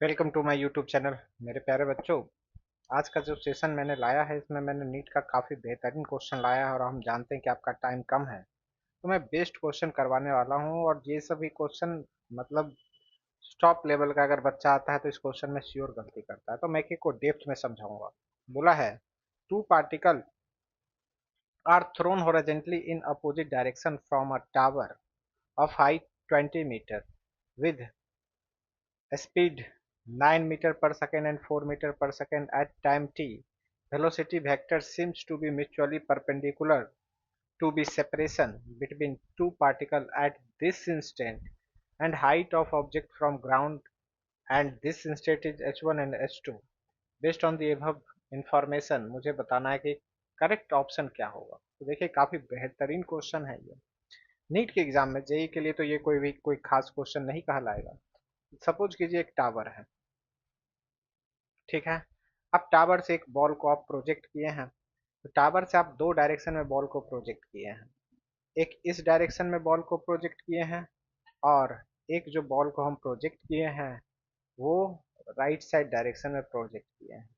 Welcome to my YouTube channel. मेरे प्यारे बच्चों, आज का जो सेशन मैंने लाया है इसमें मैंने नीट का काफ़ी बेहतरीन क्वेश्चन लाया है और हम जानते हैं कि आपका टाइम कम है, तो मैं बेस्ट क्वेश्चन करवाने वाला हूं। और ये सभी क्वेश्चन मतलब टॉप लेवल का अगर बच्चा आता है तो इस क्वेश्चन में श्योर गलती करता है, तो मैं एक को डेप्थ में समझाऊंगा। बोला है, two particle are thrown horizontally in opposite direction from a tower of height 20 meter with speed 9 meter per second and 4 meter per second at time t. Velocity vector seems to be mutually perpendicular to be separation between two particles at this instant and height of object from ground, and this instant is h1 and h2. Based on the above information मुझे बताना है कि correct option क्या होगा। तो देखिए, काफी बेहतरीन क्वेश्चन है ये। नीट के एग्जाम में जेई के लिए तो ये कोई खास क्वेश्चन नहीं कहलाएगा। सपोज कीजिए एक टावर है, ठीक है। अब टावर से एक बॉल को आप प्रोजेक्ट किए हैं, तो टावर से आप दो डायरेक्शन में बॉल को प्रोजेक्ट किए हैं। एक इस डायरेक्शन में बॉल को प्रोजेक्ट किए हैं, और एक जो बॉल को हम प्रोजेक्ट किए हैं वो राइट साइड डायरेक्शन में प्रोजेक्ट किए हैं।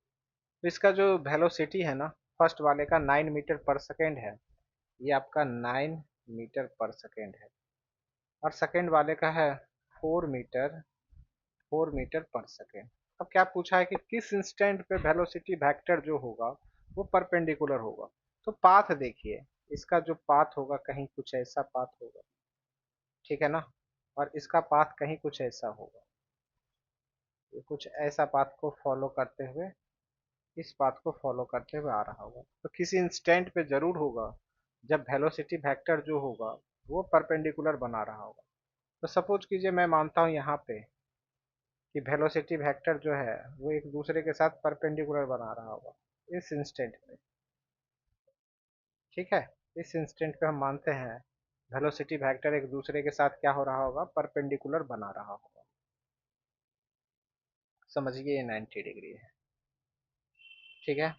तो इसका जो वेलोसिटी है ना, फर्स्ट वाले का 9 मीटर पर सेकेंड है, ये आपका 9 मीटर पर सेकेंड है। और सेकेंड वाले का है 4 मीटर 4 मीटर पर सेकेंड। अब क्या पूछा है कि किस इंस्टेंट पे वेलोसिटी वेक्टर जो होगा वो परपेंडिकुलर होगा। तो पाथ देखिए, इसका जो पाथ होगा कहीं कुछ ऐसा पाथ होगा, ठीक है ना। और इसका पाथ कहीं कुछ ऐसा होगा, ये कुछ ऐसा पाथ को फॉलो करते हुए, इस पाथ को फॉलो करते हुए आ रहा होगा। तो किसी इंस्टेंट पे जरूर होगा जब वेलोसिटी वेक्टर जो होगा वो परपेंडिकुलर बना रहा होगा। तो सपोज कीजिए मैं मानता हूँ यहाँ पे कि वेलोसिटी वेक्टर जो है वो एक दूसरे के साथ परपेंडिकुलर बना रहा होगा इस इंस्टेंट पे, ठीक है। इस इंस्टेंट पे हम मानते हैं वेलोसिटी वेक्टर एक दूसरे के साथ क्या हो रहा होगा, परपेंडिकुलर बना रहा होगा। समझिए ये 90 डिग्री है, ठीक है।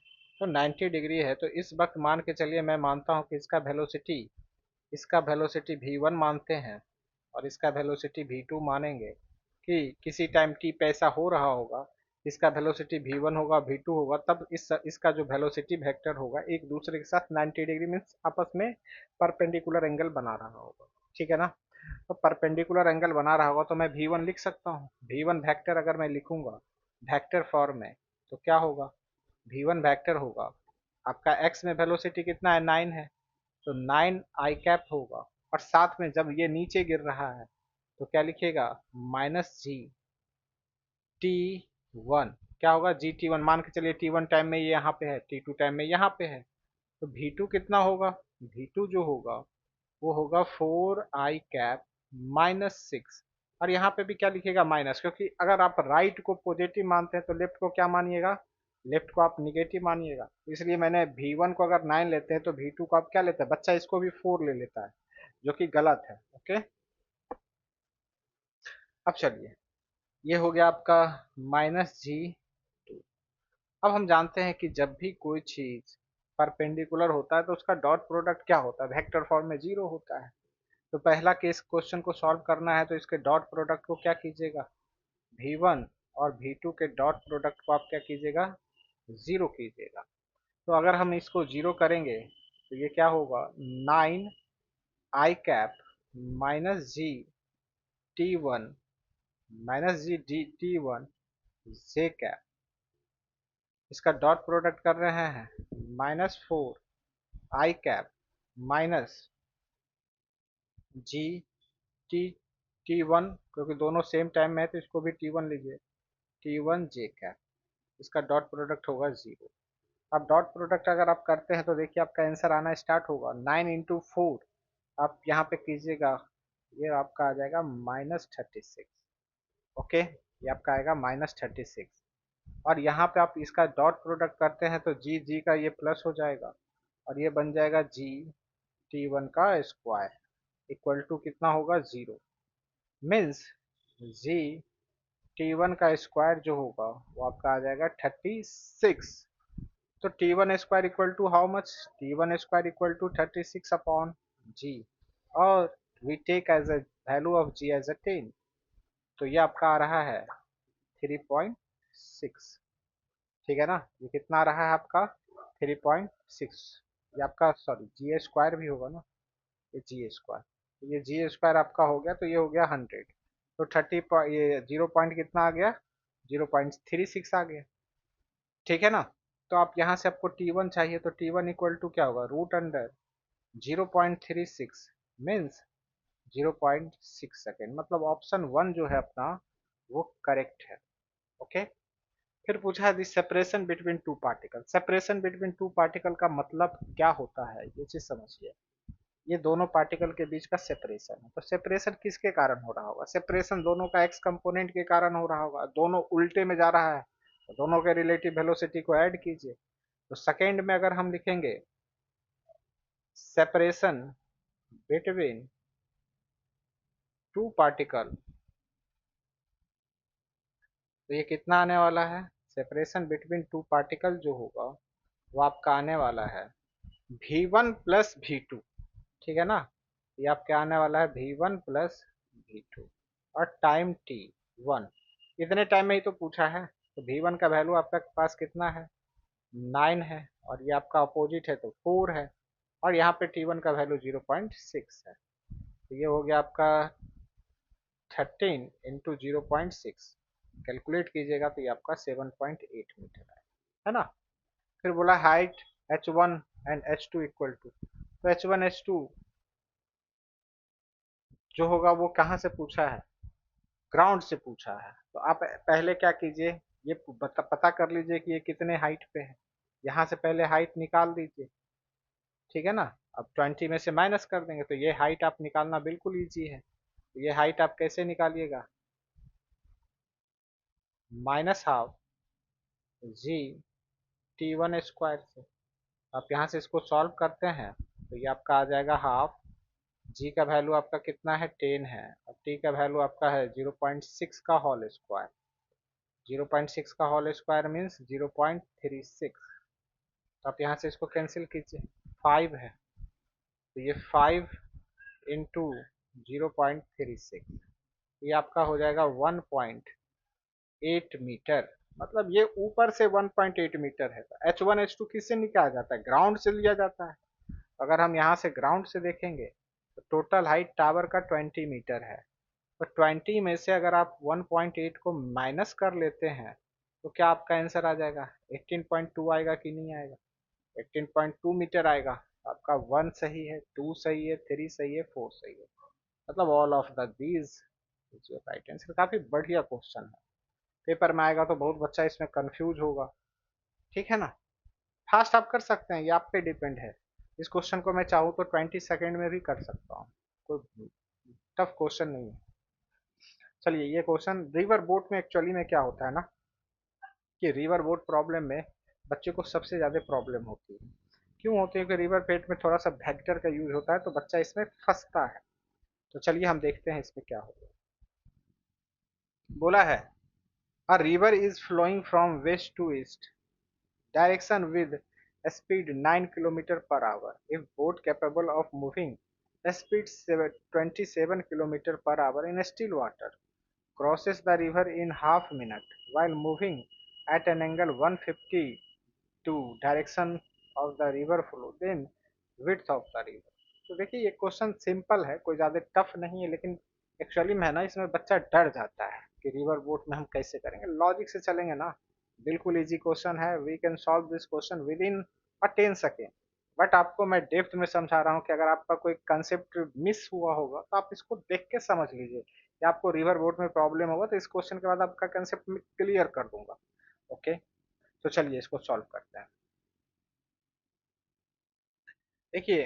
तो 90 डिग्री है, तो इस वक्त मान के चलिए मैं मानता हूँ कि इसका वेलोसिटी v1 मानते हैं और इसका वेलोसिटी v2 मानेंगे कि किसी टाइम t पे ऐसा हो रहा होगा, इसका वेलोसिटी v1 होगा v2 होगा, तब इसका जो वेलोसिटी वेक्टर होगा एक दूसरे के साथ 90 डिग्री मीन्स आपस में परपेंडिकुलर एंगल बना रहा होगा, ठीक है ना। तो परपेंडिकुलर एंगल बना रहा होगा तो मैं v1 लिख सकता हूँ। v1 वेक्टर अगर मैं लिखूंगा वेक्टर फॉर्म में तो क्या होगा, v1 वेक्टर होगा, आपका x में वेलोसिटी कितना है, 9 है, तो 9 आई कैप होगा। और साथ में जब ये नीचे गिर रहा है तो क्या लिखेगा, -g t1। क्या होगा, gt1 मान के चलिए t1 टाइम में ये यहाँ पे है, t2 टाइम में यहाँ पे है, तो v2 कितना होगा, v2 जो होगा वो होगा 4 i कैप -6। और यहाँ पे भी क्या लिखेगा, माइनस, क्योंकि अगर आप राइट को पॉजिटिव मानते हैं तो लेफ्ट को क्या मानिएगा, लेफ्ट को आप निगेटिव मानिएगा। इसलिए मैंने v1 को अगर 9 लेते हैं तो v2 को आप क्या लेते हैं, बच्चा इसको भी 4 ले लेता है, जो कि गलत है। ओके, अब चलिए, ये हो गया आपका -g2। अब हम जानते हैं कि जब भी कोई चीज परपेंडिकुलर होता है तो उसका डॉट प्रोडक्ट क्या होता है, वेक्टर फॉर्म में जीरो होता है। तो पहला केस क्वेश्चन को सॉल्व करना है तो इसके डॉट प्रोडक्ट को क्या कीजिएगा, v1 और v2 के डॉट प्रोडक्ट को आप क्या कीजिएगा, जीरो कीजिएगा। तो अगर हम इसको जीरो करेंगे तो ये क्या होगा, 9 i cap -g t1 -g T one J cap, इसका डॉट प्रोडक्ट कर रहे हैं -4 i cap -g T one, क्योंकि दोनों सेम टाइम में है तो इसको भी टी वन लीजिए, t1 j कैप, इसका डॉट प्रोडक्ट होगा जीरो। अब डॉट प्रोडक्ट अगर आप करते हैं तो देखिए आपका आंसर आना स्टार्ट होगा, 9 × 4 आप यहाँ पे कीजिएगा, ये आपका आ जाएगा -36। ओके, ये आपका आएगा -36। और यहाँ पे आप इसका डॉट प्रोडक्ट करते हैं तो जी जी का ये प्लस हो जाएगा और ये बन जाएगा g t1 का स्क्वायर इक्वल टू कितना होगा, जीरो। मीन्स g t1 का स्क्वायर जो होगा वो आपका आ जाएगा 36। तो t1 square equal to how much, t1 square equal to 36/g, और we take as a value of g as a 10। तो ये आपका आ रहा है 3.6, ठीक है ना। ये कितना रहा है आपका 3.6। ये आपका सॉरी जी स्क्वायर भी होगा ना, ये जी स्क्वायर, तो ये जी स्क्वायर आपका हो गया, तो ये हो गया 100। तो 30 ये 0 पॉइंट कितना आ गया, 0.36 आ गया, ठीक है ना। तो आप यहाँ से आपको T1 चाहिए, तो T1 इक्वल टू क्या होगा, रूट अंडर 0.36 मीन्स 0.6 सेकेंड, मतलब ऑप्शन 1 जो है अपना वो करेक्ट है। ओके। फिर पूछा है this separation between two particle. Separation between two particle का मतलब क्या होता है, ये चीज समझिए। ये दोनों पार्टिकल के बीच का सेपरेशन है, तो सेपरेशन किसके कारण हो रहा होगा, सेपरेशन दोनों का एक्स कंपोनेंट के कारण हो रहा होगा, दोनों उल्टे में जा रहा है, तो दोनों के रिलेटिव वेलोसिटी को ऐड कीजिए। तो सेकेंड में अगर हम लिखेंगे सेपरेशन बिटवीन टू पार्टिकल, तो ये कितना आने वाला है, सेपरेशन बिटवीन टू पार्टिकल जो होगा वो आपका आने वाला है V1 प्लस V2, ठीक है ना। ये आपके आने वाला है V1 प्लस V2 और टाइम T1, इतने टाइम में ही तो पूछा है। तो V1 का वैल्यू आपके पास कितना है, 9 है, और ये आपका अपोजिट है तो 4 है, और यहाँ पे T1 का वैल्यू 0.6 है, तो ये हो गया आपका 13 × 0.6, कैलकुलेट कीजिएगा तो ये आपका 7.8 मीटर है ना। फिर बोला height H1 and H2 equal to, तो H1 H2 जो होगा वो कहाँ से पूछा है, ग्राउंड से पूछा है। तो आप पहले क्या कीजिए, ये पता कर लीजिए कि ये कितने हाइट पे है, यहाँ से पहले हाइट निकाल दीजिए, ठीक है ना। अब 20 में से माइनस कर देंगे तो ये हाइट आप निकालना बिल्कुल ईजी है। तो ये हाइट आप कैसे निकालिएगा, -12 जी T1 स्क्वायर से। आप यहाँ से इसको सॉल्व करते हैं तो ये आपका आ जाएगा हाफ, जी का वैल्यू आपका कितना है 10 है, और टी का वैल्यू आपका है 0.6 का होल स्क्वायर, 0.6 का होल स्क्वायर मीन्स 0.36। तो आप यहाँ से इसको कैंसिल कीजिए, 5 है, तो ये 5 × 0.36, ये आपका हो जाएगा 1.8 मीटर, मतलब ये ऊपर से 1.8 मीटर है। तो H1 H2 किससे निकाला जाता है, ग्राउंड से लिया जाता है। अगर हम यहाँ से ग्राउंड से देखेंगे तो टोटल हाइट टावर का 20 मीटर है, तो 20 में से अगर आप 1.8 को माइनस कर लेते हैं तो क्या आपका आंसर आ जाएगा, 18.2 आएगा कि नहीं आएगा, 18.2 मीटर आएगा। आपका 1 सही है, 2 सही है, 3 सही है, 4 सही है, मतलब all of the these is your right answer. काफी बढ़िया क्वेश्चन है, पेपर में आएगा तो बहुत बच्चा इसमें कंफ्यूज होगा, ठीक है ना। फास्ट आप कर सकते हैं, ये आप पे डिपेंड है। इस क्वेश्चन को मैं चाहूँ तो 20 सेकेंड में भी कर सकता हूँ, कोई टफ क्वेश्चन नहीं है। चलिए ये क्वेश्चन, रिवर बोट में एक्चुअली में क्या होता है ना, कि रिवर बोट प्रॉब्लम में बच्चे को सबसे ज़्यादा प्रॉब्लम होती है। क्यों होती है, कि रिवर पेट में थोड़ा सा वेक्टर का यूज होता है तो बच्चा इसमें फंसता है। तो चलिए हम देखते हैं इसमें क्या होगा। बोला है a river is flowing from west to east direction with a speed 9 km per hour. If boat capable of moving a speed 27 km per hour in still water crosses the river in half minute while moving at an angle 150 to direction of the river flow, then width of the river. तो देखिए ये question simple है, कोई ज़्यादा tough नहीं है, लेकिन actually में है ना इसमें बच्चा डर जाता है कि रिवर बोट में हम कैसे करेंगे, लॉजिक से चलेंगे ना। बिल्कुल इजी क्वेश्चन है, we can solve this question within a 10 second. बट आपको मैं डेप्थ में समझा रहा हूँ कि अगर आपका कोई कंसेप्ट मिस हुआ होगा तो आप इसको देख के समझ लीजिए, कि आपको रिवर बोट में प्रॉब्लम होगा तो इस क्वेश्चन के बाद आपका कंसेप्ट क्लियर कर दूंगा। ओके, तो चलिए इसको सॉल्व करते हैं। देखिए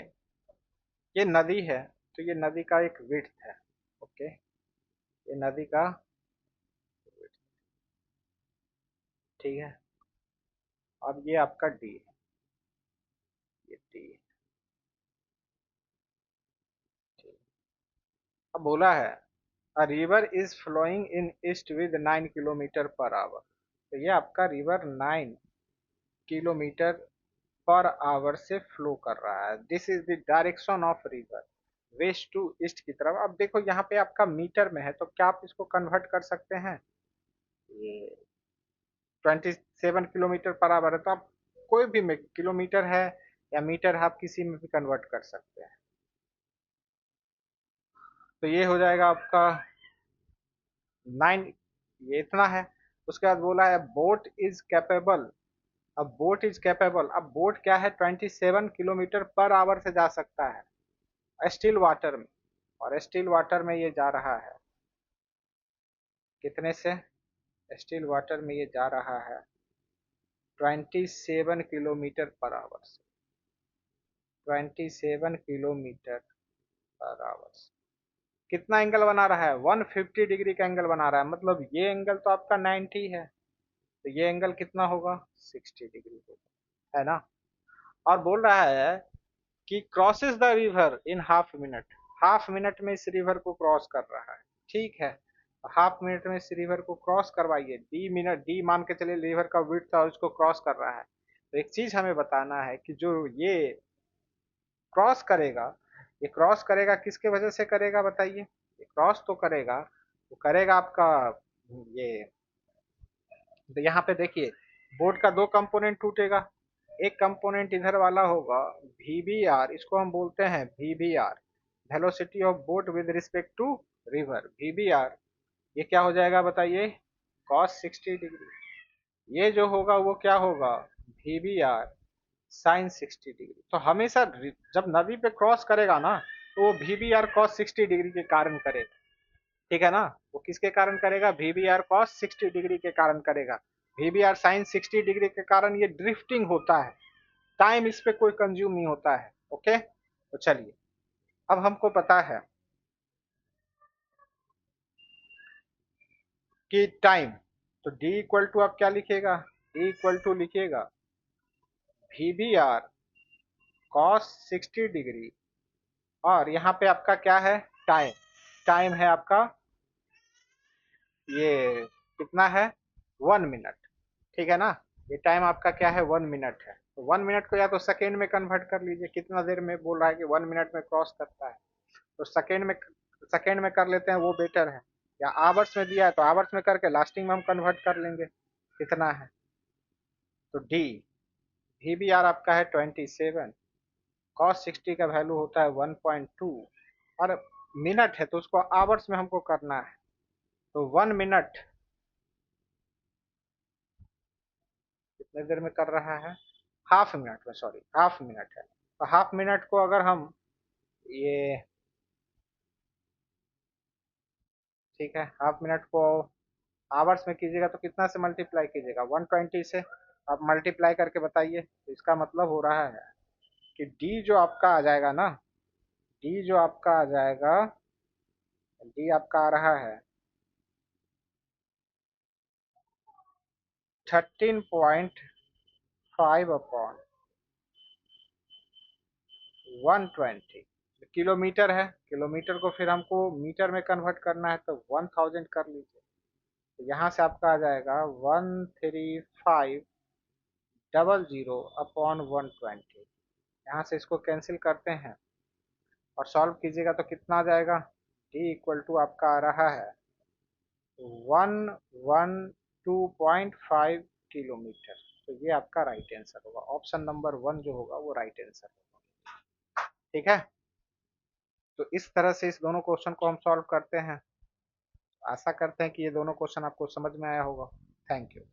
ये नदी है, तो ये नदी का एक विड्थ है। ओके, ये नदी का width, ठीक है। अब ये आपका डी है, ये डी है, ठीक। अब बोला है a river is flowing in east with 9 km/h, तो ये आपका रिवर 9 km पर आवर से फ्लो कर रहा है। This is the direction of river west to east की तरफ। अब देखो यहाँ पे आपका मीटर में है, तो क्या आप इसको कन्वर्ट कर सकते हैं, ये 27 किलोमीटर पर आवर है, तो आप कोई भी में किलोमीटर है या मीटर है, आप किसी में भी कन्वर्ट कर सकते हैं। तो ये हो जाएगा आपका 9, ये इतना है। उसके बाद बोला है बोट इज कैपेबल। अब बोट इज कैपेबल, अब बोट क्या है, 27 किलोमीटर पर आवर से जा सकता है स्टिल वाटर में, और स्टिल वाटर में ये जा रहा है कितने से, स्टिल वाटर में ये जा रहा है 27 किलोमीटर पर आवर से, 27 किलोमीटर पर आवर से। कितना एंगल बना रहा है, 150 डिग्री का एंगल बना रहा है, मतलब ये एंगल तो आपका 90 है, तो ये एंगल कितना होगा, 60 डिग्री होगा, है ना। और बोल रहा है कि crosses the river in half minute, half minute में इस रिवर को क्रॉस कर रहा है। ठीक है, हाफ मिनट में इस रिवर को क्रॉस करवाइए, डी मान के चलिए रिवर का विड्थ और उसको क्रॉस कर रहा है। तो एक चीज हमें बताना है कि जो ये क्रॉस करेगा, ये क्रॉस करेगा किसके वजह से करेगा बताइए, ये क्रॉस तो करेगा, वो करेगा आपका ये, तो यहाँ पे देखिए बोर्ड का दो कंपोनेंट टूटेगा, एक कंपोनेंट इधर वाला होगा VBR, इसको हम बोलते हैं VBR, velocity of boat with respect to river, VBR। ये क्या हो जाएगा बताइए, cos 60 डिग्री। ये जो होगा वो क्या होगा, VBR sin 60 डिग्री। तो हमेशा जब नदी पे क्रॉस करेगा ना, तो वो VBR cos 60 डिग्री के कारण करेगा, ठीक है ना। वो किसके कारण करेगा, VBR cos 60 डिग्री के कारण करेगा। VBR sin 60 डिग्री के कारण ये ड्रिफ्टिंग होता है, टाइम इस पे कोई कंज्यूम नहीं होता है। ओके, तो चलिए अब हमको पता है कि टाइम, तो D इक्वल टू आप क्या लिखेगा, D इक्वल टू लिखिएगा VBR cos 60 डिग्री, और यहाँ पे आपका क्या है, टाइम, टाइम है आपका ये कितना है, 1 मिनट, ठीक है ना। ये टाइम आपका क्या है, 1 मिनट है। तो 1 मिनट को या तो सेकेंड में कन्वर्ट कर लीजिए, कितना देर में बोल रहा है कि 1 मिनट में क्रॉस करता है, तो सेकेंड में कर लेते हैं, वो बेटर है। या आवर्स में दिया है तो आवर्स में करके लास्टिंग में हम कन्वर्ट कर लेंगे कितना है। तो डी VBR आपका है 27, cos 60 का वैल्यू होता है 1.2, और मिनट है तो उसको आवर्स में हमको करना है, तो 1 मिनट कितने देर में कर रहा है, हाफ मिनट में, सॉरी हाफ मिनट है। तो हाफ मिनट को अगर हम ये, ठीक है, हाफ मिनट को आवर्स में कीजिएगा तो कितना से मल्टीप्लाई कीजिएगा, 120 से। आप मल्टीप्लाई करके बताइए, तो इसका मतलब हो रहा है कि डी जो आपका आ जाएगा ना, डी जो आपका आ जाएगा, डी आपका आ रहा है 13.5 अपॉन 120। किलोमीटर है, किलोमीटर को फिर हमको मीटर में कन्वर्ट करना है, तो 1000 कर लीजिए। तो यहाँ से आपका आ जाएगा 13500 अपॉन 120। यहाँ से इसको कैंसिल करते हैं और सॉल्व कीजिएगा तो कितना आ जाएगा, डी इक्वल टू आपका आ रहा है 112.5 किलोमीटर। तो ये आपका राइट आंसर होगा, ऑप्शन नंबर 1 जो होगा वो राइट आंसर होगा। ठीक है, तो इस तरह से इस दोनों क्वेश्चन को हम सॉल्व करते हैं। आशा करते हैं कि ये दोनों क्वेश्चन आपको समझ में आया होगा। Thank you.